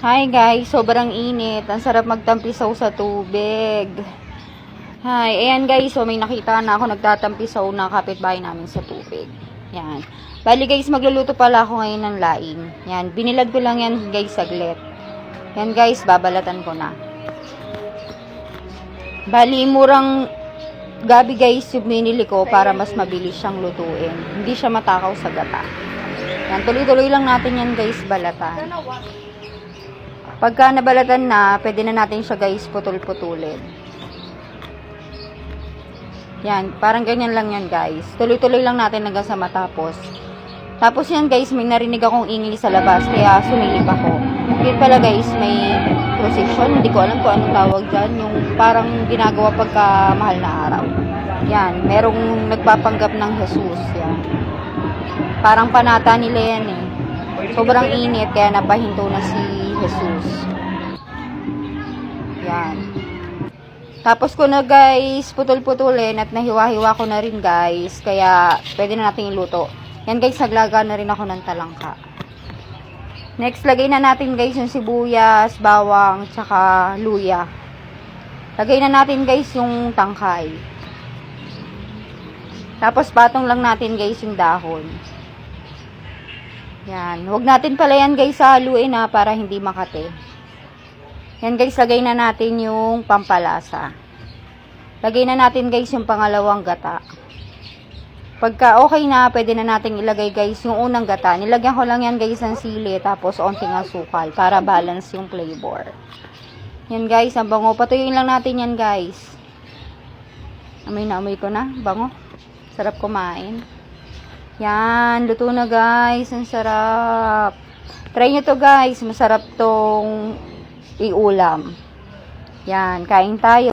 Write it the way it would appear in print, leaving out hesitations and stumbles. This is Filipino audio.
Hi guys, sobrang init. Ang sarap magtampisaw sa tubig. Hi, ayan guys, so may nakita na ako nagtatampisaw na kapitbahay namin sa tubig. Yan. Bali guys, magluluto pala ako ngayon ng laing. Yan, binilad ko lang yan guys saglit. Yan guys, babalatan ko na. Bali, murang gabi guys yung binili ko para mas mabilis siyang lutuin. Hindi siya matakaw sa gata. Yan, tuloy-tuloy lang natin yan guys, balatan. Pagka nabalatan na, pwede na natin siya guys putol-putulin. Yan, parang ganyan lang yan guys. Tuloy-tuloy lang natin hanggang sa matapos. Tapos yan guys, may narinig akong ingay sa labas, kaya sumilip ako. Yun pala guys, may procession. Hindi ko alam kung anong tawag dyan. Yung parang ginagawa pagka mahal na araw. Yan, merong nagpapanggap ng Jesus. Yan. Parang panata nila yan eh. Sobrang init, kaya napahinto na si Jesus. Yan. Tapos ko na guys, putol-putulin at nahiwa-hiwa ko na rin guys. Kaya pwede na natin iluto. Yan guys, naglaga na rin ako ng talangka. Next, lagay na natin guys yung sibuyas, bawang, tsaka luya. Lagay na natin guys yung tangkay. Tapos patong lang natin guys yung dahon. Yan. Huwag natin pala yan guys haluin na para hindi makate. Yan guys, lagay na natin yung pampalasa. Lagay na natin guys yung pangalawang gata. Pagka okay na, pwede na natin ilagay guys yung unang gata. Nilagyan ko lang yan guys ng sili tapos onting asukal para balance yung flavor. Yan guys, ang bango. Patuyuin lang natin yan guys. Amoy na amoy ko na. Bango. Sarap kumain. Yan, luto na guys. Ang sarap. Try nyo to guys. Masarap tong iulam. Yan, kain tayo.